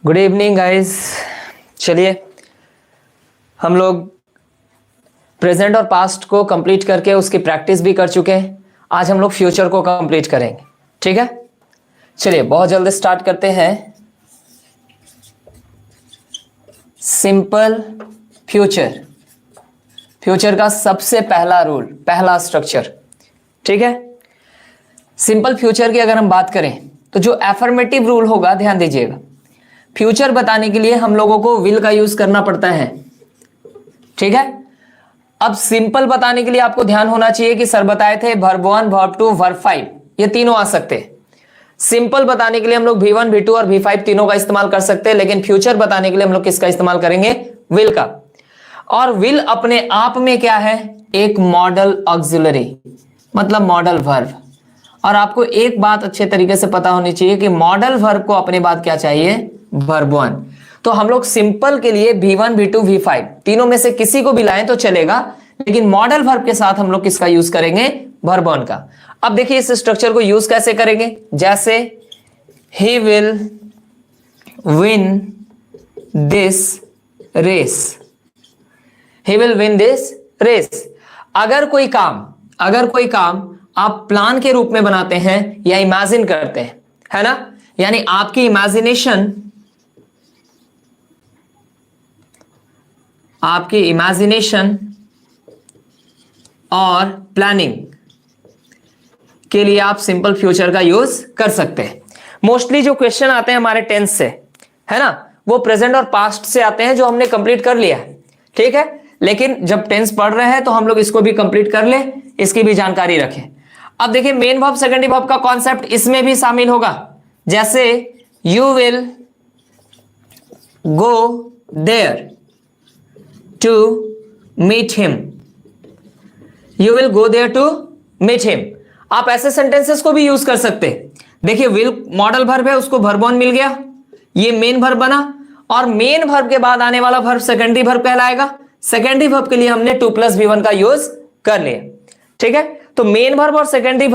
Good evening guys. चलिए हम लोग प्रेजेंट और पास्ट को कंप्लीट करके उसकी प्रैक्टिस भी कर चुके हैं। आज हम लोग फ्यूचर को कंप्लीट करेंगे, ठीक है। चलिए बहुत जल्दी स्टार्ट करते हैं। सिंपल फ्यूचर, फ्यूचर का सबसे पहला रूल, पहला स्ट्रक्चर, ठीक है। सिंपल फ्यूचर की अगर हम बात करें तो जो एफर्मेटिव रूल होगा, ध्यान दीजिएगा, फ्यूचर बताने के लिए हम लोगों को विल का यूज करना पड़ता है, ठीक है। अब सिंपल बताने के लिए आपको ध्यान होना चाहिए कि सर बताए थे वर्ब 1, वर्ब 2, वर्ब 5 ये तीनों आ सकते हैं। सिंपल बताने के लिए हम लोग V1, V2 और V5 तीनों का इस्तेमाल कर सकते हैं, लेकिन फ्यूचर बताने के लिए हम लोग किसका इस्तेमाल करेंगे? विल का। और विल अपने आप में क्या है? एक मॉडल ऑक्सिलरी, मतलब मॉडल वर्ब। और आपको एक बात अच्छे तरीके से पता होनी चाहिए कि मॉडल वर्ब को अपने बाद क्या चाहिए? वर्ब 1। तो हम लोग सिंपल के लिए V1, V2, V5 तीनों में से किसी को भी लाएं तो चलेगा, लेकिन मॉडल वर्ब के साथ हम लोग किसका यूज करेंगे? वर्ब 1 का। अब देखिए इस स्ट्रक्चर को यूज कैसे करेंगे। जैसे he will win this race, he will win this race. अगर कोई काम आप प्लान के रूप में बनाते हैं या इमेजिन करते हैं, है ना, यानी आपकी इमेजिनेशन और प्लानिंग के लिए आप सिंपल फ्यूचर का यूज कर सकते हैं। मोस्टली जो क्वेश्चन आते हैं हमारे टेंस से, है ना, वो प्रेजेंट और पास्ट से आते हैं, जो हमने कंप्लीट कर लिया है, ठीक है। लेकिन जब टेंस पढ़ रहे हैं तो हम लोग इसको भी कंप्लीट कर ले, इसकी भी जानकारी रखें। अब देखिए मेन वर्ब सेकेंडरी वर्ब का कॉन्सेप्ट इसमें भी शामिल होगा। जैसे you will go there to meet him, you will go there to meet him. आप ऐसे सेंटेंसेस को भी यूज कर सकते हैं। देखिए विल मॉडल वर्ब है, उसको वर्ब 1 मिल गया, ये मेन वर्ब बना, और मेन वर्ब के बाद आने वाला वर्ब सेकेंडरी वर्ब कहलाएगा। सेकेंडरी वर्ब के लिए हमने 2 + V1 का यूज कर लिया, ठीक है। तो मेन वर्ब और सेकेंडरी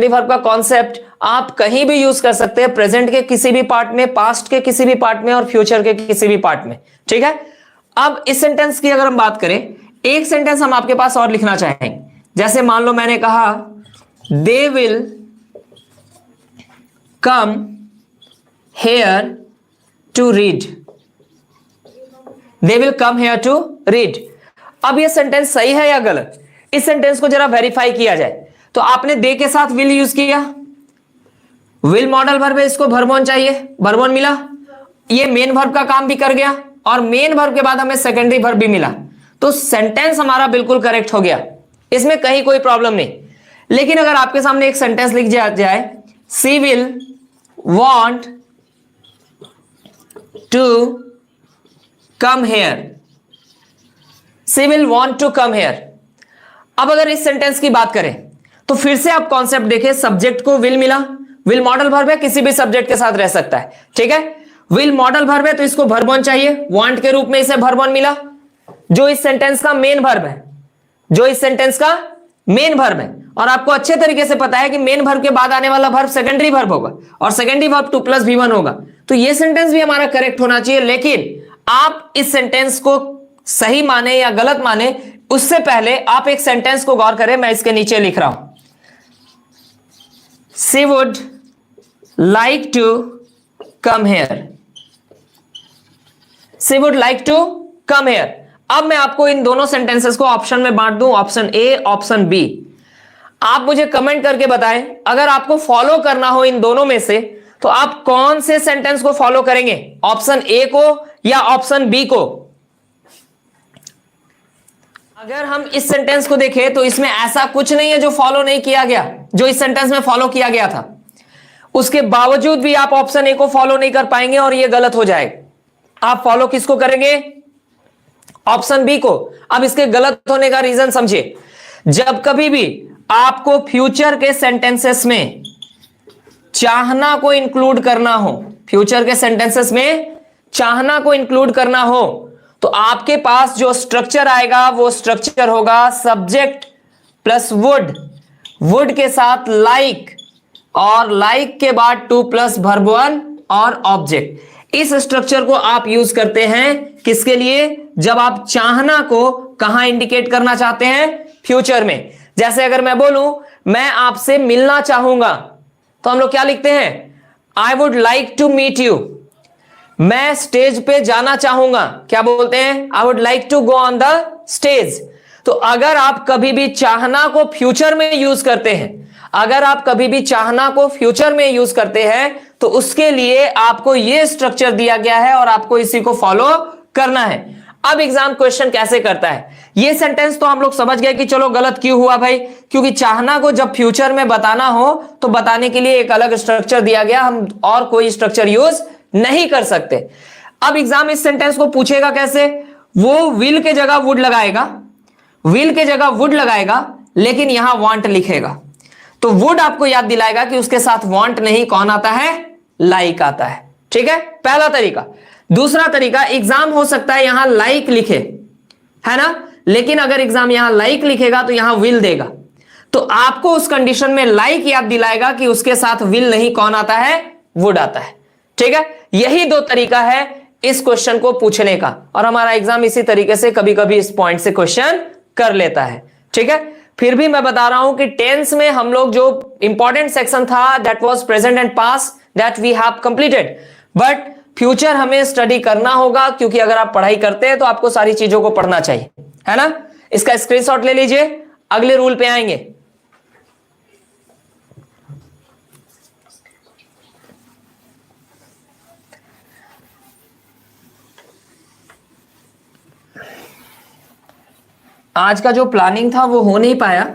वर्ब का कॉन्सेप्ट आप कहीं भी यूज कर सकते हैं, प्रेजेंट के किसी भी पार्ट में, पास्ट के किसी भी पार्ट में और फ्यूचर के किसी भी पार्ट में, ठीक है। अब इस सेंटेंस की अगर हम बात करें, एक सेंटेंस हम आपके पास और लिखना चाहेंगे। जैसे मान लो मैंने कहा they will come here to read, they will come here to read. अब यह सेंटेंस सही है या गलत? इस सेंटेंस को जरा वेरीफाई किया जाए। तो आपने दे के साथ विल यूज किया, विल मॉडल वर्ब है, इसको वर्ब 1 चाहिए, वर्ब 1 मिला, ये मेन वर्ब का काम भी कर गया, और मेन वर्ब के बाद हमें सेकेंडरी वर्ब भी मिला। तो सेंटेंस हमारा बिल्कुल करेक्ट हो गया, इसमें कहीं कोई प्रॉब्लम नहीं। लेकिन अगर आपके सामने एक सेंटेंस लिख जाए she will want to come here, she will want to come here. अब अगर इस सेंटेंस की बात करें तो फिर से आप कॉन्सेप्ट देखें, सब्जेक्ट को विल मिला, विल मॉडल वर्ब है, किसी भी सब्जेक्ट के साथ रह सकता है, ठीक है। विल मॉडल वर्ब है तो इसको वर्ब 1 चाहिए, वांट के रूप में इसे वर्ब 1 मिला, जो इस सेंटेंस का मेन वर्ब है, और आपको अच्छे तरीके से पता है कि मेन वर्ब के बाद आने वाला वर्ब सेकेंडरी वर्ब होगा, और सेकेंडरी वर्ब 2 + V1 होगा। तो यह सेंटेंस भी हमारा करेक्ट होना चाहिए। लेकिन आप इस सेंटेंस को सही माने या गलत माने, उससे पहले आप एक सेंटेंस को गौर करें। मैं इसके नीचे लिख रहा हूं, she would like to come here, she would like to come here. अब मैं आपको इन दोनों सेंटेंसेस को ऑप्शन में बांट दूं, ऑप्शन ए, ऑप्शन बी। आप मुझे कमेंट करके बताएं, अगर आपको फॉलो करना हो इन दोनों में से, तो आप कौन से सेंटेंस को फॉलो करेंगे, ऑप्शन ए को या ऑप्शन बी को? अगर हम इस सेंटेंस को देखें तो इसमें ऐसा कुछ नहीं है जो फॉलो नहीं किया गया, जो इस सेंटेंस में फॉलो किया गया था। उसके बावजूद भी आप ऑप्शन ए को फॉलो नहीं कर पाएंगे और यह गलत हो जाएगा। आप फॉलो किसको करेंगे? ऑप्शन बी को। अब इसके गलत होने का रीजन समझिए। जब कभी भी आपको फ्यूचर के सेंटेंसेस में चाहना को इंक्लूड करना हो, फ्यूचर के सेंटेंसेस में चाहना को इंक्लूड करना हो, तो आपके पास जो स्ट्रक्चर आएगा वो स्ट्रक्चर होगा सब्जेक्ट प्लस वुड, वुड के साथ लाइक, और लाइक के बाद 2 + वर्ब 1 और ऑब्जेक्ट। इस स्ट्रक्चर को आप यूज करते हैं किसके लिए? जब आप चाहना को कहां इंडिकेट करना चाहते हैं? फ्यूचर में। जैसे अगर मैं बोलूं मैं आपसे मिलना चाहूंगा तो हम लोग क्या लिखते हैं? I would like to meet you. मैं स्टेज पे जाना चाहूंगा, क्या बोलते हैं? I would like to go on the stage. तो अगर आप कभी भी चाहना को फ्यूचर में यूज करते हैं, अगर आप कभी भी चाहना को फ्यूचर में यूज करते हैं तो उसके लिए आपको यह स्ट्रक्चर दिया गया है और आपको इसी को फॉलो करना है। अब एग्जाम क्वेश्चन कैसे करता है? ये सेंटेंस तो हम लोग समझ गए कि चलो गलत क्यों हुआ भाई, क्योंकि चाहना को जब फ्यूचर में बताना हो तो बताने के लिए एक अलग स्ट्रक्चर दिया गया, हम और कोई स्ट्रक्चर यूज नहीं कर सकते। अब एग्जाम इस सेंटेंस को पूछेगा कैसे? वो विल के जगह वुड लगाएगा, विल के जगह वुड लगाएगा, लेकिन यहां वांट लिखेगा। तो वुड आपको याद दिलाएगा कि उसके साथ वांट नहीं, कौन आता है? लाइक आता है। ठीक है, पहला तरीका। दूसरा तरीका, एग्जाम हो सकता है यहां लाइक लिखे, है ना, लेकिन अगर एग्जाम यहां लाइक लिखेगा तो यहां विल देगा, तो आपको उस कंडीशन में लाइक याद दिलाएगा कि उसके साथ विल नहीं, कौन आता है? वुड आता है। ठीक है, यही दो तरीका है इस क्वेश्चन को पूछने का, और हमारा एग्जाम इसी तरीके से कभी कभी इस पॉइंट से क्वेश्चन कर लेता है। ठीक है, फिर भी मैं बता रहा हूं कि टेंस में हम लोग जो इंपॉर्टेंट सेक्शन था that was present and past that we have completed, but future हमें स्टडी करना होगा, क्योंकि अगर आप पढ़ाई करते हैं तो आपको सारी चीजों को पढ़ना चाहिए, है ना। इसका स्क्रीनशॉट ले लीजिए, अगले रूल पे आएंगे। आज का जो प्लानिंग था वो हो नहीं पाया,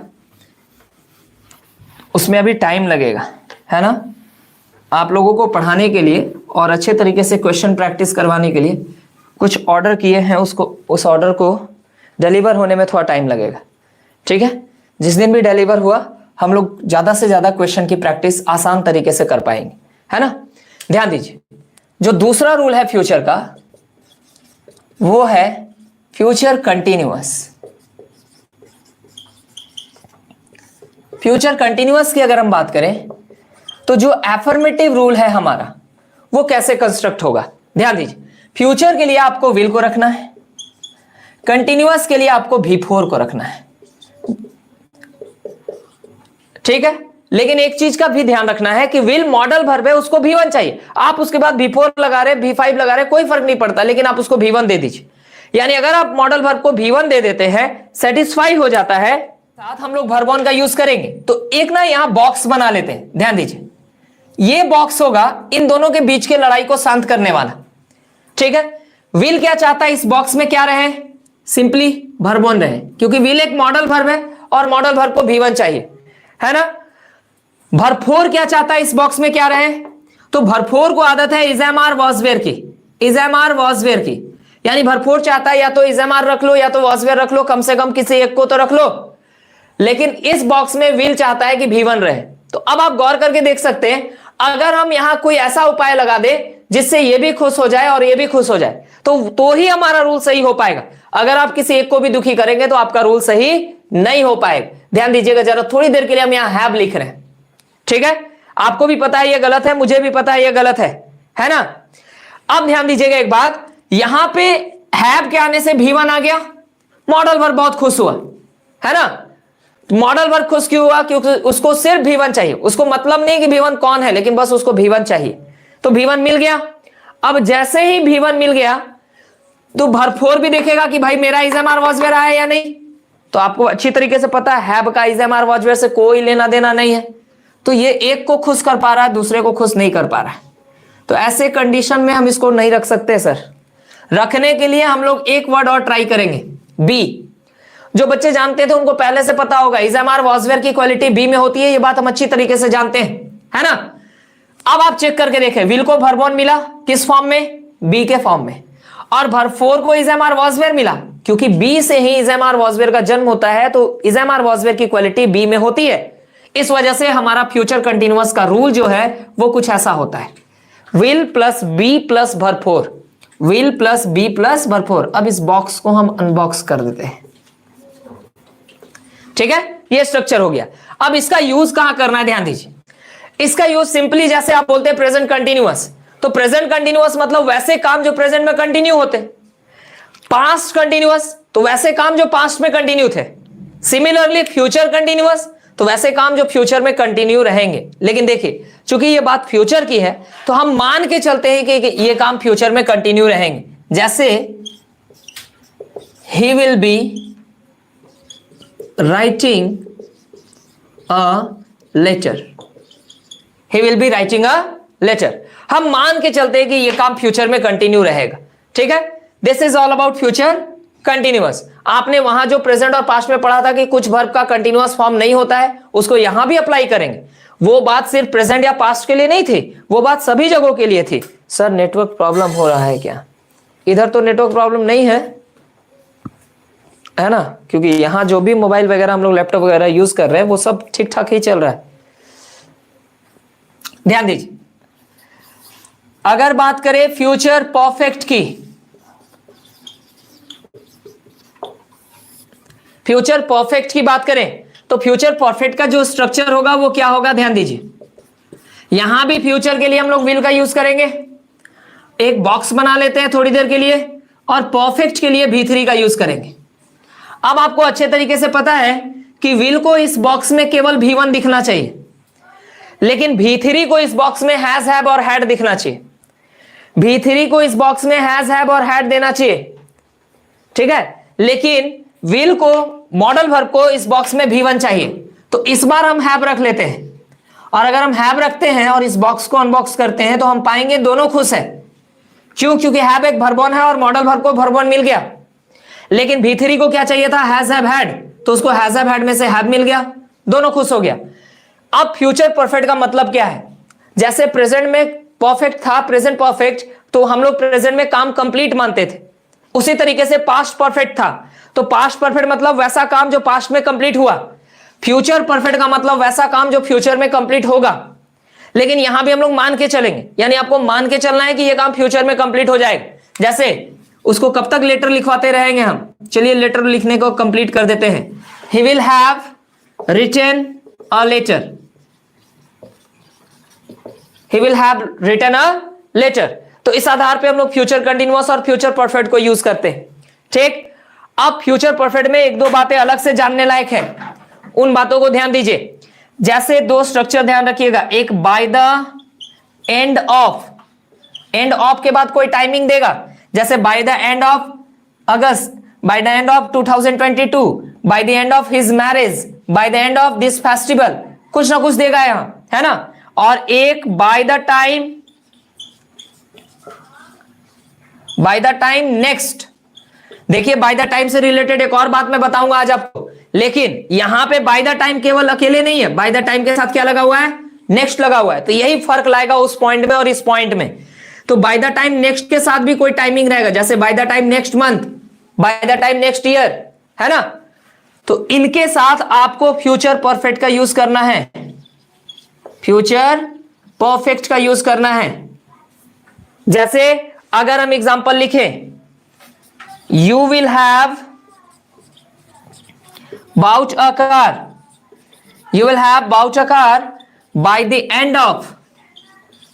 उसमें अभी टाइम लगेगा, है ना। आप लोगों को पढ़ाने के लिए और अच्छे तरीके से क्वेश्चन प्रैक्टिस करवाने के लिए कुछ ऑर्डर किए हैं, उस ऑर्डर को डिलीवर होने में थोड़ा टाइम लगेगा। ठीक है, जिस दिन भी डिलीवर हुआ हम लोग ज़्यादा से ज़्यादा क्वेश्चन की प्रैक्टिस आसान तरीके से कर पाएंगे, है ना। ध्यान दीजिए, जो दूसरा रूल है फ्यूचर का वो है फ्यूचर कंटिन्यूअस। फ्यूचर कंटिन्यूअस की अगर हम बात करें तो जो एफर्मेटिव रूल है हमारा वो कैसे कंस्ट्रक्ट होगा? ध्यान दीजिए, फ्यूचर के लिए आपको विल को रखना है, कंटिन्यूअस के लिए आपको V4 को रखना है। ठीक है, लेकिन एक चीज का भी ध्यान रखना है कि विल मॉडल वर्ब है, उसको V1 चाहिए। आप उसके बाद V4 लगा रहे, V5 लगा रहे, कोई फर्क नहीं पड़ता, लेकिन आप उसको V1 दे दीजिए। यानी अगर आप मॉडल वर्ब को V1 दे देते हैं, सेटिस्फाई हो जाता है, साथ हम लोग वर्ब ऑन का यूज करेंगे तो एक ना यहां बॉक्स बना लेते हैं। ध्यान दीजिए, ये बॉक्स होगा इन दोनों के बीच के लड़ाई को शांत करने वाला। ठीक है, विल क्या चाहता है? इस बॉक्स में क्या रहे? सिंपली वर्ब ऑन रहे, क्योंकि विल एक मॉडल वर्ब है और मॉडल वर्ब को V1 चाहिए, है ना। वर्ब 4 क्या चाहता है? इस बॉक्स में क्या रहे? तो वर्ब 4 को आदत है is am are was were की, is am are was were की, यानी वर्ब 4 चाहता है या तो इज एम आर रख लो या तो वॉज वेयर रख लो, कम से कम किसी एक को तो रख लो। लेकिन इस बॉक्स में विल चाहता है कि V1 रहे। तो अब आप गौर करके देख सकते हैं, अगर हम यहां कोई ऐसा उपाय लगा दे जिससे ये भी खुश हो जाए और ये भी खुश हो जाए तो ही हमारा रूल सही हो पाएगा। अगर आप किसी एक को भी दुखी करेंगे तो आपका रूल सही नहीं हो पाएगा। ध्यान दीजिएगा जरा, थोड़ी देर के लिए हम यहां हैव लिख रहे हैं। ठीक है, आपको भी पता है ये गलत है, मुझे भी पता है ये गलत है ना। अब ध्यान दीजिएगा एक बात, यहां पे हैव के आने से V1 आ गया, मॉडल वर्ब बहुत खुश हुआ, है ना। मॉडल वर्ब खुश क्यों हुआ? क्योंकि उसको सिर्फ V1 चाहिए, उसको मतलब नहीं कि V1 कौन है, लेकिन बस उसको V1 चाहिए। तो V1 मिल गया। अब जैसे ही V1 मिल गया तो वर्ब 4 भी देखेगा कि भाई मेरा is am are was were है या नहीं। तो आपको अच्छी तरीके से पता है हैव का is am are was were से कोई लेना देना नहीं है, तो ये एक को खुश कर पा रहा है, दूसरे को खुश नहीं कर पा रहा है। तो ऐसे कंडीशन में हम इसको नहीं रख सकते सर। रखने के लिए हम लोग एक वर्ड और ट्राई करेंगे, बी। जो बच्चे जानते थे उनको पहले से पता होगा is am are was were की क्वालिटी बी में होती है, ये बात हम अच्छी तरीके से जानते हैं, है ना। अब आप चेक करके देखें, विल को वर्ब ऑन मिला किस फॉर्म में? बी के फॉर्म में, और वर्ब 4 को is am are was were मिला, क्योंकि बी से ही is am are was were का जन्म होता है, तो is am are was were की क्वालिटी बी में होती है। इस वजह से हमारा फ्यूचर कंटिन्यूअस का रूल जो है वो कुछ ऐसा होता है, will plus be plus verb 4, will plus be plus verb 4। अब इस बॉक्स को हम अनबॉक्स कर देते हैं। ठीक है, ये स्ट्रक्चर हो गया। अब इसका यूज कहां करना है? ध्यान दीजिए, इसका यूज सिंपली जैसे आप बोलते हैं प्रेजेंट कंटिन्यूअस, तो प्रेजेंट कंटिन्यूअस मतलब वैसे काम जो प्रेजेंट में कंटिन्यू होते, पास्ट कंटिन्यूअस तो वैसे काम जो पास्ट में कंटिन्यू थे, सिमिलरली फ्यूचर कंटिन्यूअस तो वैसे काम जो फ्यूचर में कंटिन्यू रहेंगे। लेकिन देखिए चूंकि ये बात फ्यूचर की है तो हम मान के चलते हैं कि ये काम फ्यूचर में कंटिन्यू रहेंगे। जैसे he will be writing a letter, he will be writing a letter, हम मान के चलते हैं कि ये काम फ्यूचर में कंटिन्यू रहेगा। ठीक है, this is all about future continuous. आपने वहां जो प्रेजेंट और पास्ट में पढ़ा था कि कुछ वर्ब का कंटिन्यूअस फॉर्म नहीं होता है, उसको यहां भी अप्लाई करेंगे। वो बात सिर्फ प्रेजेंट या पास्ट के लिए नहीं थी, वो बात सभी जगहों के लिए थी। सर नेटवर्क प्रॉब्लम हो रहा है क्या? इधर तो नेटवर्क प्रॉब्लम नहीं है ना, क्योंकि यहां जो भी मोबाइल वगैरह हम लोग लैपटॉप वगैरह यूज कर रहे हैं वो सब ठीक ठाक ही चल रहा है। ध्यान दीजिए, अगर बात करें फ्यूचर परफेक्ट की, फ्यूचर परफेक्ट की बात करें तो फ्यूचर परफेक्ट का जो स्ट्रक्चर होगा वो क्या होगा? ध्यान दीजिए, यहां भी फ्यूचर के लिए हम लोग विल का यूज करेंगे, एक बॉक्स बना लेते हैं थोड़ी देर के लिए, और परफेक्ट के लिए भी3 का यूज करेंगे। अब आपको अच्छे तरीके से पता है कि विल को इस बॉक्स में केवल भी1 दिखना चाहिए, लेकिन भी3 को इस बॉक्स में हैज, हैव और हैड दिखना चाहिए। भी3 को इस बॉक्स में हैज, हैव और हैड देना चाहिए। ठीक है, लेकिन विल को, मॉडल वर्ब को इस बॉक्स में भी1 चाहिए, तो इस बार हम हैव रख लेते हैं। और अगर हम हैव रखते हैं और इस बॉक्स को अनबॉक्स करते हैं तो हम पाएंगे दोनों खुश है। क्यों? क्योंकि हैव एक वर्ब है और मॉडल वर्ब को वर्ब मिल गया। लेकिन भी3 को क्या चाहिए था? हैज, हैव, हैड, तो उसको हैज, हैव, हैड में से हैव मिल गया, दोनों खुश हो गया। अब फ्यूचर परफेक्ट का मतलब क्या है? जैसे प्रेजेंट में परफेक्ट था, प्रेजेंट परफेक्ट, तो हम लोग प्रेजेंट में काम कंप्लीट मानते थे। उसी तरीके से पास्ट परफेक्ट था, तो पास्ट परफेक्ट मतलब वैसा काम जो पास्ट में कंप्लीट हुआ। फ्यूचर परफेक्ट का मतलब वैसा काम जो फ्यूचर में कंप्लीट होगा। लेकिन यहां भी हम लोग मान के चलेंगे, यानी आपको मान के चलना है कि यह काम फ्यूचर में कंप्लीट हो जाएगा। जैसे उसको कब तक लेटर लिखवाते रहेंगे हम? चलिए लेटर लिखने को कंप्लीट कर देते हैं। He will have written a letter, he will have written a letter. तो इस आधार पे हम लोग फ्यूचर कंटिन्यूअस और फ्यूचर परफेक्ट को यूज करते हैं। ठीक, अब फ्यूचर परफेक्ट में एक दो बातें अलग से जानने लायक है, उन बातों को ध्यान दीजिए। जैसे दो स्ट्रक्चर ध्यान रखिएगा, एक bye the end of, end of के बाद कोई टाइमिंग देगा, जैसे bye the end of August, bye the end of 2022, bye the end of his marriage, bye the end of this festival, कुछ ना कुछ देगा यहां, है ना। और एक bye the time, bye the time next. देखिए बाय द टाइम से रिलेटेड एक और बात मैं बताऊंगा आज आपको, लेकिन यहां पे बाय द टाइम केवल अकेले नहीं है, बाय द टाइम के साथ क्या लगा हुआ है? नेक्स्ट लगा हुआ है। तो यही फर्क लाएगा उस पॉइंट में और इस पॉइंट में। तो बाय द टाइम नेक्स्ट के साथ भी कोई टाइमिंग रहेगा, जैसे bye the time next month, by the time next year, है ना। तो इनके साथ आपको फ्यूचर परफेक्ट का यूज करना है, फ्यूचर परफेक्ट का यूज करना है। जैसे अगर हम एग्जांपल लिखें, you will have bought a car, you will have bought a car by the end of,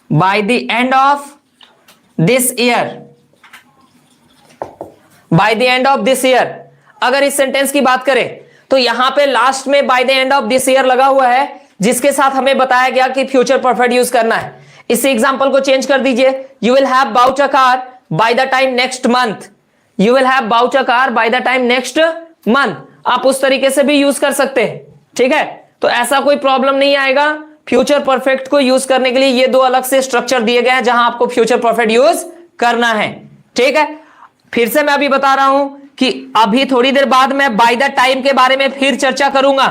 by the end of this year, by the end of this year. अगर इस sentence की बात करें तो यहां पे लास्ट में bye the end of this year लगा हुआ है, जिसके साथ हमें बताया गया कि फ्यूचर परफेक्ट यूज करना है। इस एग्जांपल को चेंज कर दीजिए, you will have bought a car by the time next month, you will have bought a car by the time next month. आप उस तरीके से भी यूज कर सकते हैं, ठीक है। तो ऐसा कोई प्रॉब्लम नहीं आएगा। फ्यूचर परफेक्ट को यूज करने के लिए ये दो अलग से स्ट्रक्चर दिए गए हैं जहां आपको फ्यूचर परफेक्ट यूज करना है, ठीक है। फिर से मैं अभी बता रहा हूं कि अभी थोड़ी देर बाद मैं बाय द टाइम के बारे में फिर चर्चा करूंगा,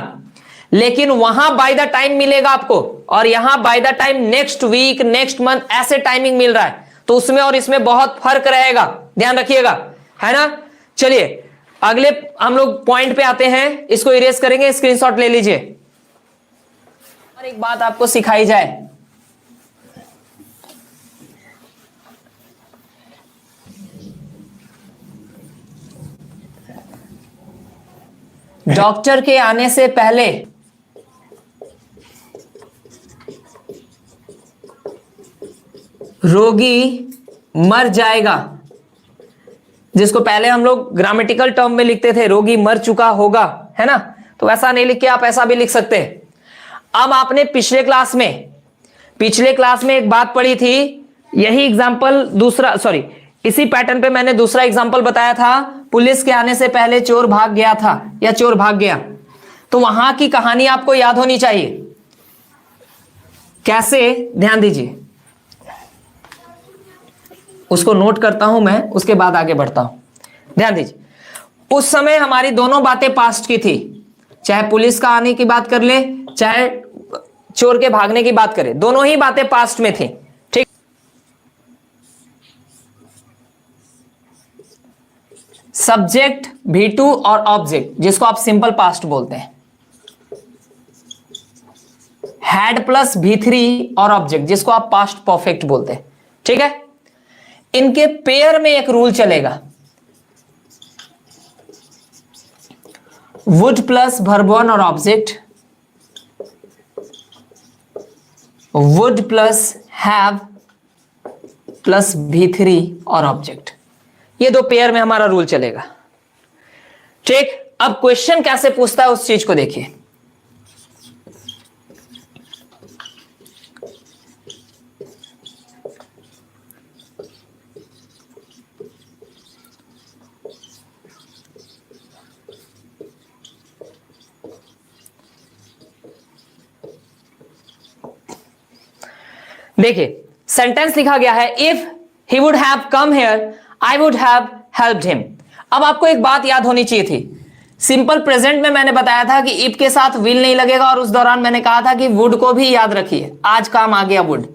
लेकिन वहां बाय द टाइम मिलेगा आपको और यहां by the time next week, next month, ऐसे टाइमिंग मिल रहा है। तो उसमें और इसमें बहुत फर्क रहेगा, ध्यान रखिएगा, है ना। चलिए अगले हम लोग पॉइंट पे आते हैं, इसको इरेज करेंगे, स्क्रीनशॉट ले लीजिए। और एक बात आपको सिखाई जाए, डॉक्टर के आने से पहले रोगी मर जाएगा, जिसको पहले हम लोग ग्रामेटिकल टर्म में लिखते थे रोगी मर चुका होगा, है ना, तो वैसा नहीं लिख के आप ऐसा भी लिख सकते हैं। अब आपने पिछले क्लास में एक बात पढ़ी थी, यही एग्जांपल दूसरा, सॉरी इसी पैटर्न पे मैंने दूसरा एग्जांपल बताया था, पुलिस के आने से पहले चोर भाग गया था या चोर भाग गया। तो वहां की कहानी आपको याद होनी चाहिए। कैसे, ध्यान दीजिए, उसको नोट करता हूं मैं, उसके बाद आगे बढ़ता हूं। ध्यान दीजिए, उस समय हमारी दोनों बातें पास्ट की थी, चाहे पुलिस का आने की बात कर ले, चाहे चोर के भागने की बात करें, दोनों ही बातें पास्ट में थी। ठीक, सब्जेक्ट V2 और ऑब्जेक्ट, जिसको आप सिंपल पास्ट बोलते हैं, हैड प्लस V3 और ऑब्जेक्ट, जिसको आप पास्ट परफेक्ट बोलते हैं। ठीक है, इनके पेयर में एक रूल चलेगा, वुड प्लस वर्ब 1 और object, would plus have plus V3 और ऑब्जेक्ट, ये दो पेयर में हमारा रूल चलेगा। ठीक, अब क्वेश्चन कैसे पूछता है उस चीज को देखिए। देखिए, सेंटेंस लिखा गया है, if he would have come here I would have helped him. अब आपको एक बात याद होनी चाहिए थी, सिंपल प्रेजेंट में मैंने बताया था कि इफ के साथ विल नहीं लगेगा, और उस दौरान मैंने कहा था कि वुड को भी याद रखिए, आज काम आ गया वुड,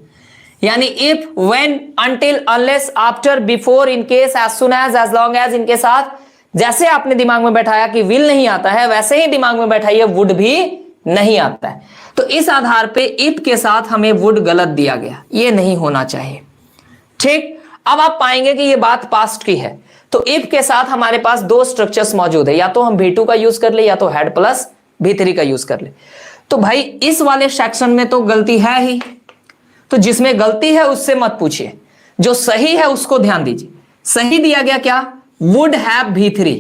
यानी if, when, until, unless, after, before, in case, as soon as long as, इनके साथ जैसे आपने दिमाग में बैठाया कि विल नहीं आता है, वैसे ही दिमाग में बैठाइए वुड भी नहीं आता है। तो इस आधार पे इफ के साथ हमें वुड गलत दिया गया, ये नहीं होना चाहिए। ठीक, अब आप पाएंगे कि ये बात पास्ट की है, तो इफ के साथ हमारे पास दो स्ट्रक्चर्स मौजूद है, या तो हम V2 का यूज कर ले या तो हैड प्लस V3 का यूज कर ले। तो भाई इस वाले सेक्शन में तो गलती है ही, तो जिसमें गलती है उससे मत पूछिए, जो सही है उसको ध्यान दीजिए। सही दिया गया क्या, वुड हैव V3।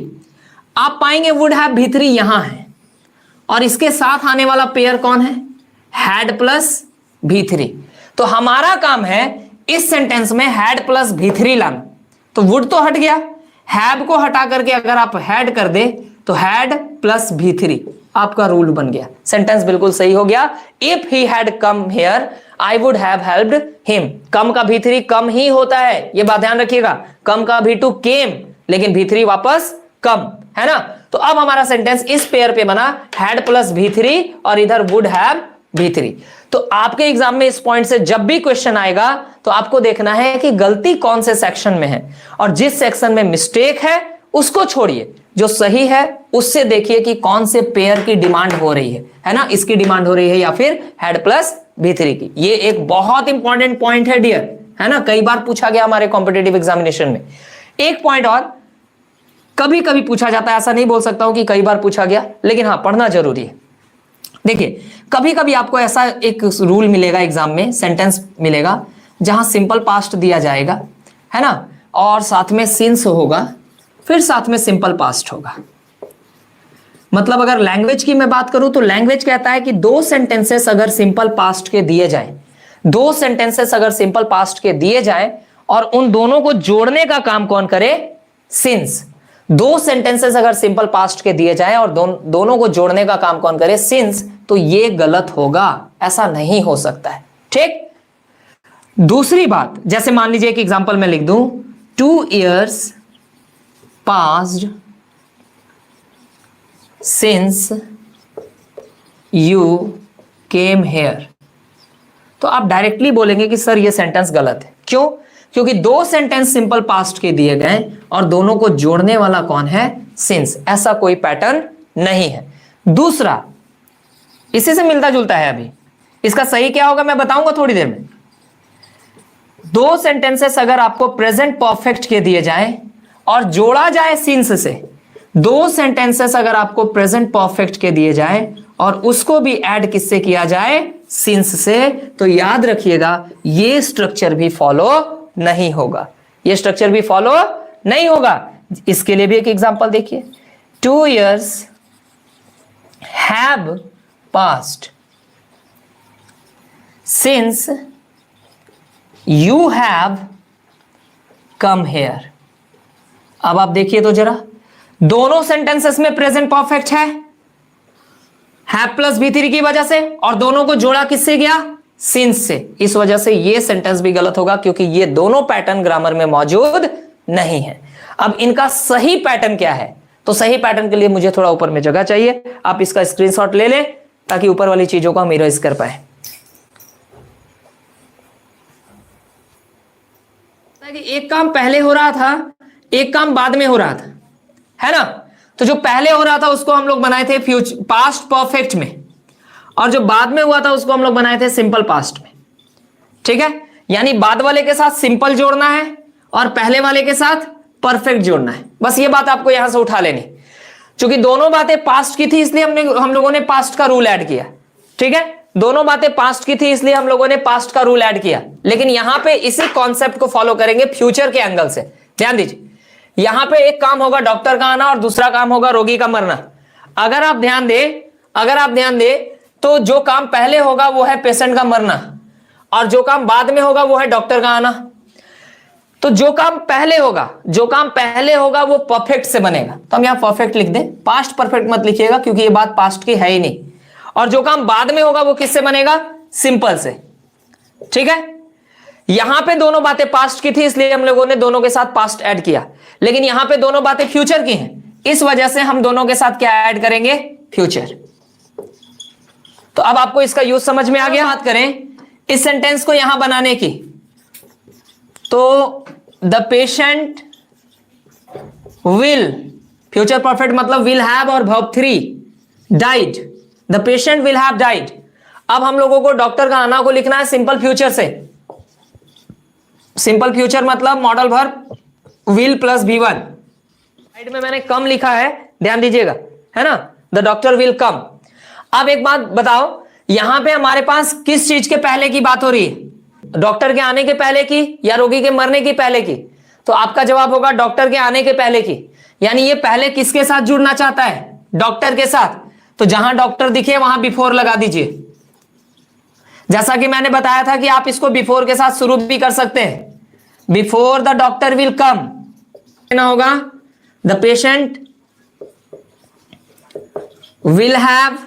आप पाएंगे वुड हैव V3 यहां है, और इसके साथ आने वाला पेयर कौन है, हैड प्लस V3। तो हमारा काम है इस सेंटेंस में हैड प्लस V3 लाना। तो वुड तो हट गया, हैव को हटा करके अगर आप हैड कर दे तो हैड प्लस V3 आपका रूल बन गया, सेंटेंस बिल्कुल सही हो गया। If he had come here I would have helped him. Come का V3 कम ही होता है, ये बात ध्यान रखिएगा, कम का V2 केम, लेकिन V3 वापस कम, है ना। तो अब हमारा सेंटेंस इस पेयर पे बना, हैड प्लस V3 और इधर वुड हैव V3। तो आपके एग्जाम में इस पॉइंट से जब भी क्वेश्चन आएगा तो आपको देखना है कि गलती कौन से सेक्शन में है, और जिस सेक्शन में मिस्टेक है उसको छोड़िए, जो सही है उससे देखिए कि कौन से पेयर की डिमांड हो रही है ना, इसकी डिमांड हो रही है या फिर हैड प्लस V3 की। ये एक बहुत इंपॉर्टेंट पॉइंट है डियर, है ना, कई बार पूछा गया हमारे कॉम्पिटेटिव एग्जामिनेशन में। एक पॉइंट और, कभी कभी पूछा जाता है, ऐसा नहीं बोल सकता हूं कि कई बार पूछा गया, लेकिन हाँ पढ़ना जरूरी है। देखिए, कभी कभी आपको ऐसा एक रूल मिलेगा एग्जाम में, सेंटेंस मिलेगा जहां सिंपल पास्ट दिया जाएगा, है ना, और साथ में सिंस होगा, फिर साथ में सिंपल पास्ट होगा। मतलब अगर लैंग्वेज की मैं बात करूं तो लैंग्वेज कहता है कि दो सेंटेंसेस अगर सिंपल पास्ट के दिए जाएं, दो सेंटेंसेस अगर सिंपल पास्ट के दिए जाएं और उन दोनों को जोड़ने का काम कौन करे, सिंस। दो सेंटेंसेस अगर सिंपल पास्ट के दिए जाएं और दोनों को जोड़ने का काम कौन करे, सिंस, तो ये गलत होगा, ऐसा नहीं हो सकता है। ठीक, दूसरी बात, जैसे मान लीजिए एक एग्जांपल मैं लिख दूं, 2 years passed since you came here। तो आप डायरेक्टली बोलेंगे कि सर ये सेंटेंस गलत है। क्यों? क्योंकि दो सेंटेंस सिंपल पास्ट के दिए गए और दोनों को जोड़ने वाला कौन है, सिंस। ऐसा कोई पैटर्न नहीं है। दूसरा, इसी से मिलता जुलता है, अभी इसका सही क्या होगा मैं बताऊंगा थोड़ी देर में। दो सेंटेंसेस अगर आपको प्रेजेंट परफेक्ट के दिए जाएं और जोड़ा जाए सिंस से, दो सेंटेंसेस अगर आपको प्रेजेंट परफेक्ट के दिए जाएं और उसको भी ऐड किससे किया जाए, सिंस से। तो याद रखिएगा ये स्ट्रक्चर भी फॉलो नहीं होगा, ये स्ट्रक्चर भी फॉलो नहीं होगा। इसके लिए भी एक एग्जांपल देखिए, 2 years have passed since you have come here। अब आप देखिए तो जरा, दोनों सेंटेंसेस में प्रेजेंट परफेक्ट है प्लस V3 की वजह से, और दोनों को जोड़ा किससे गया, सिंस से। इस वजह से ये सेंटेंस भी गलत होगा, क्योंकि ये दोनों पैटर्न ग्रामर में मौजूद नहीं है। अब इनका सही पैटर्न क्या है, तो सही पैटर्न के लिए मुझे थोड़ा ऊपर में जगह चाहिए, आप इसका स्क्रीनशॉट ले लें ताकि ऊपर वाली चीजों को हम इरेज कर पाए। एक काम पहले हो रहा था, एक काम बाद में हो रहा था, है ना। तो जो पहले हो रहा था उसको हम लोग बनाए थे पास्ट परफेक्ट में, और जो बाद में हुआ था उसको हम लोग बनाए थे सिंपल पास्ट में। ठीक है, यानी बाद वाले के साथ सिंपल जोड़ना है और पहले वाले के साथ परफेक्ट जोड़ना है। बस ये बात आपको यहां से उठा लेनी, क्योंकि दोनों बातें पास्ट की थी इसलिए हम लोगों ने पास्ट का रूल ऐड किया। ठीक है, दोनों बातें पास्ट की थी इसलिए हम लोगों ने पास्ट का रूल ऐड किया, लेकिन यहां पे इसी कॉन्सेप्ट को फॉलो करेंगे फ्यूचर के एंगल से। ध्यान दीजिए, यहां पे एक काम होगा डॉक्टर का आना और दूसरा काम होगा रोगी का मरना। अगर आप ध्यान दें तो जो काम पहले होगा वो है पेशेंट का मरना, और जो काम बाद में होगा वो है डॉक्टर का आना। तो जो काम पहले होगा वो परफेक्ट से बनेगा, तो हम यहां परफेक्ट लिख दें, पास्ट परफेक्ट मत लिखिएगा क्योंकि ये बात पास्ट की है ही नहीं। और जो काम बाद में होगा वो किससे बनेगा, सिंपल से। ठीक है, यहां पे दोनों बातें पास्ट की थी इसलिए हम लोगों ने दोनों के साथ पास्ट ऐड किया, लेकिन यहां पे दोनों बातें फ्यूचर की हैं, इस वजह से हम दोनों के साथ क्या ऐड करेंगे, फ्यूचर। तो अब आपको इसका यूज समझ में आ गया। बात करें इस सेंटेंस को यहां बनाने की, तो the patient will, future perfect मतलब विल हैव और verb 3 died, the patient will have died. अब हम लोगों को डॉक्टर का आना को लिखना है सिंपल फ्यूचर से। सिंपल फ्यूचर मतलब modal verb will plus V1। Side में मैंने कम लिखा है, ध्यान दीजिएगा, है ना, द डॉक्टर विल कम। अब एक बात बताओ, यहां पे हमारे पास किस चीज के पहले की बात हो रही है, डॉक्टर के आने के पहले की या रोगी के मरने की पहले की? तो आपका जवाब होगा डॉक्टर के आने के पहले की। यानी ये पहले किसके साथ जुड़ना चाहता है, डॉक्टर के साथ। तो जहां डॉक्टर दिखे वहां बिफोर लगा दीजिए। जैसा कि मैंने बताया था कि आप इसको बिफोर के साथ शुरू भी कर सकते हैं, before the doctor will come ना होगा the patient will have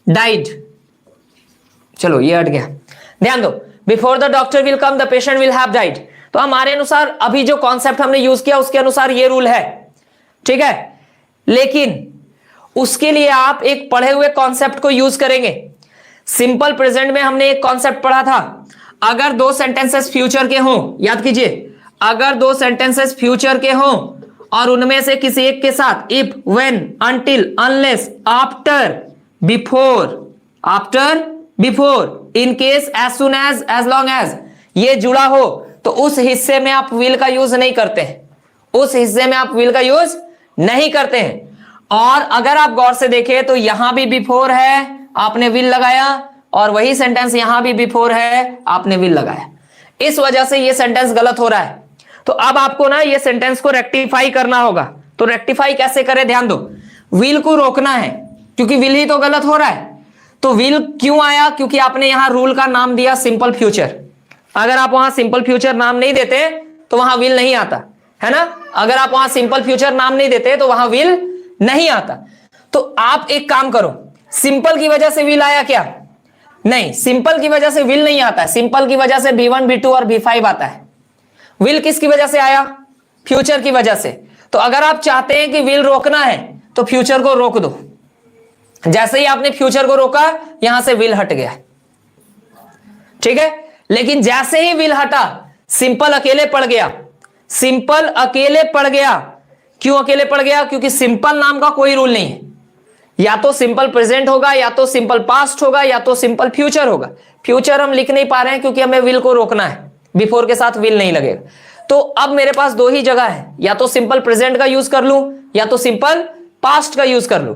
died. चलो ये हट गया, ध्यान दो, before the doctor will come the patient will have died. तो हमारे अनुसार अभी जो कॉन्सेप्ट हमने यूज किया उसके अनुसार ये रूल है, ठीक है। लेकिन उसके लिए आप एक पढ़े हुए कॉन्सेप्ट को यूज करेंगे। सिंपल प्रेजेंट में हमने एक कॉन्सेप्ट पढ़ा था, अगर दो सेंटेंसेस फ्यूचर के हों, याद कीजिए, अगर दो सेंटेंसेस फ्यूचर के हों और उनमें से किसी एक के साथ if, when, until, unless, after, before, in case, as soon as long as ये जुड़ा हो, तो उस हिस्से में आप विल का यूज नहीं करते हैं, उस हिस्से में आप विल का यूज नहीं करते हैं। और अगर आप गौर से देखें तो यहां भी बिफोर है, आपने विल लगाया, और वही सेंटेंस यहां भी बिफोर है, आपने विल लगाया। इस वजह से ये सेंटेंस गलत हो रहा है। तो अब आपको ना ये सेंटेंस को रेक्टिफाई करना होगा। तो रेक्टिफाई कैसे करें, ध्यान दो, विल को रोकना है क्योंकि विल ही तो गलत हो रहा है। तो विल क्यों आया, क्योंकि आपने यहां रूल का नाम दिया सिंपल फ्यूचर। अगर आप वहां सिंपल फ्यूचर नाम नहीं देते तो वहां विल नहीं आता, है ना। अगर आप वहां सिंपल फ्यूचर नाम नहीं देते तो वहां विल नहीं आता। तो आप एक काम करो, सिंपल की वजह से विल आया क्या? नहीं, सिंपल की वजह से विल नहीं आता है। सिंपल की वजह से B1, B2 और B5 आता है। विल किसकी वजह से आया? फ्यूचर की वजह से। तो अगर आप चाहते हैं कि विल रोकना है तो फ्यूचर को रोक दो। जैसे ही आपने फ्यूचर को रोका यहां से विल हट गया, ठीक है। लेकिन जैसे ही विल हटा सिंपल अकेले पड़ गया, सिंपल अकेले पड़ गया। क्यों अकेले पड़ गया? क्योंकि सिंपल नाम का कोई रूल नहीं है, या तो सिंपल प्रेजेंट होगा, या तो सिंपल पास्ट होगा, या तो सिंपल फ्यूचर होगा। फ्यूचर हम लिख नहीं पा रहे हैं क्योंकि हमें विल को रोकना है, बिफोर के साथ विल नहीं लगेगा। तो अब मेरे पास दो ही जगह है, या तो सिंपल प्रेजेंट का यूज कर लूं या तो सिंपल पास्ट का यूज कर लूं।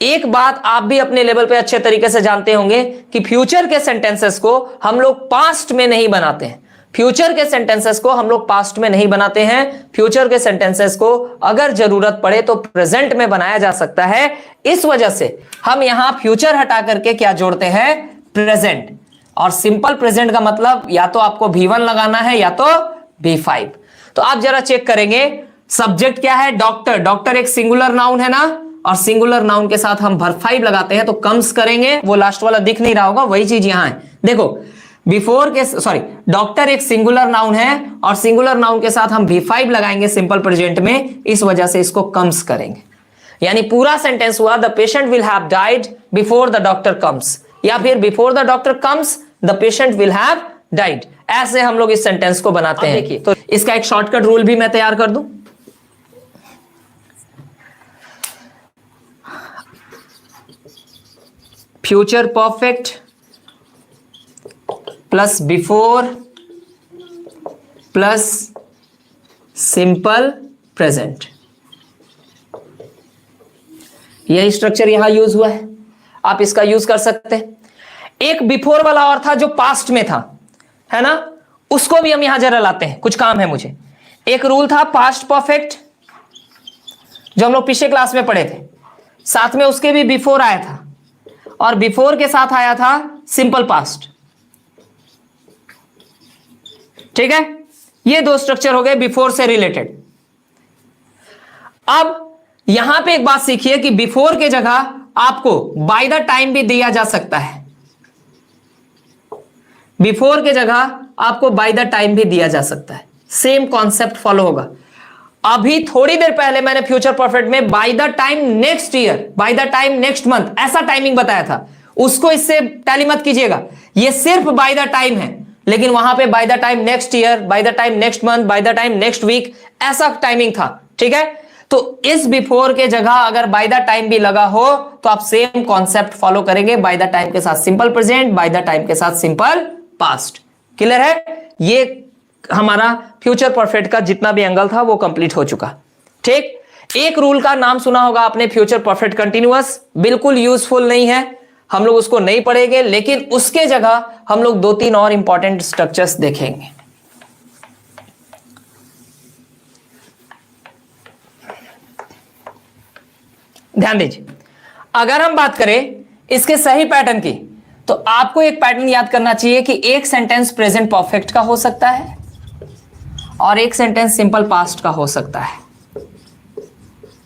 एक बात आप भी अपने लेवल पे अच्छे तरीके से जानते होंगे कि फ्यूचर के सेंटेंसेस को हम लोग पास्ट में नहीं बनाते हैं। फ्यूचर के सेंटेंसेस को हम लोग पास्ट में नहीं बनाते हैं। फ्यूचर के सेंटेंसेस को अगर जरूरत पड़े तो प्रेजेंट में बनाया जा सकता है। इस वजह से हम यहां फ्यूचर हटा करके क्या जोड़ते हैं, प्रेजेंट। और सिंपल प्रेजेंट का मतलब या तो आपको V1 लगाना है या तो V5। तो आप जरा चेक करेंगे, सब्जेक्ट क्या है, डॉक्टर। डॉक्टर एक सिंगुलर नाउन है ना, और सिंगुलर नाउन के साथ हम V5 लगाते हैं तो कम्स करेंगे। वो लास्ट वाला दिख नहीं रहा होगा, वही चीज यहां है। देखो बिफोर के, सॉरी, डॉक्टर एक सिंगुलर नाउन है और सिंगुलर नाउन के साथ हम V5 लगाएंगे सिंपल प्रेजेंट में, इस वजह से इसको कम्स करेंगे। यानी पूरा सेंटेंस हुआ the patient will have died before the doctor comes, या फिर before the doctor comes the patient will have died. ऐसे हम लोग इस सेंटेंस को बनाते हैं। देखिए, तो इसका एक शॉर्टकट रूल भी मैं तैयार कर दूं। Future perfect plus before plus simple present, यही स्ट्रक्चर यहां यूज हुआ है। आप इसका यूज कर सकते हैं। एक बिफोर वाला और था जो पास्ट में था, है ना, उसको भी हम यहां जरा लाते हैं, कुछ काम है मुझे। एक रूल था पास्ट परफेक्ट जो हम लोग पिछले क्लास में पढ़े थे, साथ में उसके भी बिफोर आया था, और बिफोर के साथ आया था सिंपल पास्ट। ठीक है, ये दो स्ट्रक्चर हो गए बिफोर से रिलेटेड। अब यहां पे एक बात सीखिए कि बिफोर के जगह आपको बाय द टाइम भी दिया जा सकता है। बिफोर के जगह आपको बाय द टाइम भी दिया जा सकता है, सेम कॉन्सेप्ट फॉलो होगा। अभी थोड़ी देर पहले मैंने फ्यूचर परफेक्ट में bye the time next year, by the time next month ऐसा टाइमिंग बताया था, उसको इससे टैली मत कीजिएगा। ये सिर्फ बाय द टाइम है, लेकिन वहां पे by the time next year, by the time next month, by the time next week ऐसा टाइमिंग था। ठीक है, तो इस बिफोर के जगह अगर बाय द टाइम भी लगा हो तो आप सेम कॉन्सेप्ट फॉलो करेंगे। बाय द टाइम के साथ simple present, bye the time के साथ सिंपल पास्ट। क्लियर है? ये हमारा फ्यूचर परफेक्ट का जितना भी एंगल था वो कंप्लीट हो चुका। ठीक, एक रूल का नाम सुना होगा आपने, फ्यूचर परफेक्ट कंटिन्यूअस। बिल्कुल यूजफुल नहीं है, हम लोग उसको नहीं पढ़ेंगे, लेकिन उसके जगह हम लोग 2-3 और इंपॉर्टेंट स्ट्रक्चर्स देखेंगे। ध्यान दीजिए, अगर हम बात करें इसके सही पैटर्न की, तो आपको एक पैटर्न याद करना चाहिए कि एक सेंटेंस प्रेजेंट परफेक्ट का हो सकता है और एक सेंटेंस सिंपल पास्ट का हो सकता है,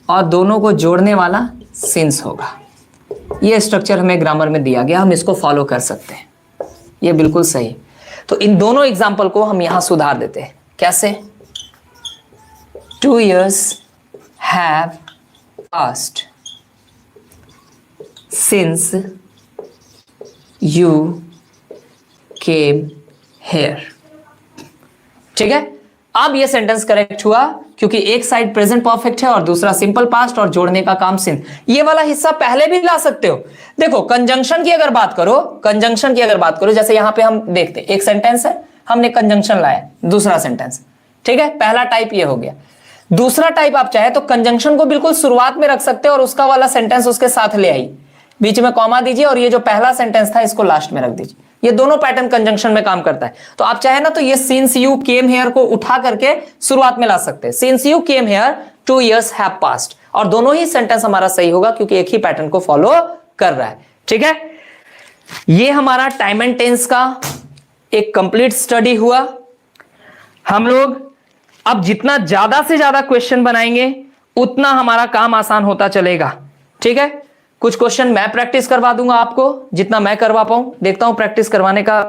और दोनों को जोड़ने वाला सिंस होगा। यह स्ट्रक्चर हमें ग्रामर में दिया गया, हम इसको फॉलो कर सकते हैं, यह बिल्कुल सही। तो इन दोनों एग्जाम्पल को हम यहां सुधार देते हैं। कैसे? 2 years have passed since you came here। ठीक है, अब ये सेंटेंस करेक्ट हुआ क्योंकि एक साइड प्रेजेंट परफेक्ट है और दूसरा सिंपल पास्ट, और जोड़ने का काम सिंस। ये वाला हिस्सा पहले भी ला सकते हो। देखो, कंजंक्शन की अगर बात करो, कंजंक्शन की अगर बात करो, जैसे यहां पे हम देखते हैं एक सेंटेंस है, हमने कंजंक्शन लाया, दूसरा सेंटेंस। ठीक है, पहला टाइप ये हो गया। दूसरा टाइप आप चाहे तो कंजंक्शन को बिल्कुल शुरुआत में रख सकते हो और उसका वाला सेंटेंस उसके साथ ले आई, बीच में कॉमा दीजिए, और ये जो पहला सेंटेंस था इसको लास्ट में रख दीजिए। ये दोनों पैटर्न कंजंक्शन में काम करता है। तो आप चाहे ना तो ये सिंस यू केम हियर को उठा करके शुरुआत में ला सकते हैं, since you came here 2 years have passed, और दोनों ही सेंटेंस हमारा सही होगा क्योंकि एक ही पैटर्न को फॉलो कर रहा है। ठीक है, ये हमारा टाइम एंड टेंस का एक कंप्लीट स्टडी हुआ। हम लोग अब जितना ज्यादा से ज्यादा क्वेश्चन बनाएंगे उतना हमारा काम आसान होता चलेगा। ठीक है, कुछ क्वेश्चन मैं प्रैक्टिस करवा दूंगा आपको, जितना मैं करवा पाऊं। देखता हूं प्रैक्टिस करवाने का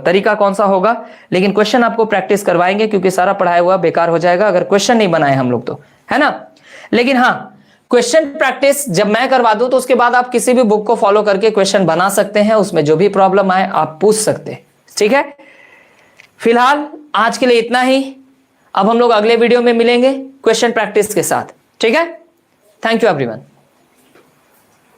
तरीका कौन सा होगा, लेकिन क्वेश्चन आपको प्रैक्टिस करवाएंगे क्योंकि सारा पढ़ाया हुआ बेकार हो जाएगा अगर क्वेश्चन नहीं बनाए हम लोग तो, है ना। लेकिन हाँ, क्वेश्चन प्रैक्टिस जब मैं करवा दूं तो उसके बाद आप किसी भी बुक को फॉलो करके क्वेश्चन बना सकते हैं, उसमें जो भी प्रॉब्लम आए आप पूछ सकते हैं। ठीक है, फिलहाल आज के लिए इतना ही। अब हम लोग अगले वीडियो में मिलेंगे क्वेश्चन प्रैक्टिस के साथ। ठीक है, थैंक यू एवरीवन।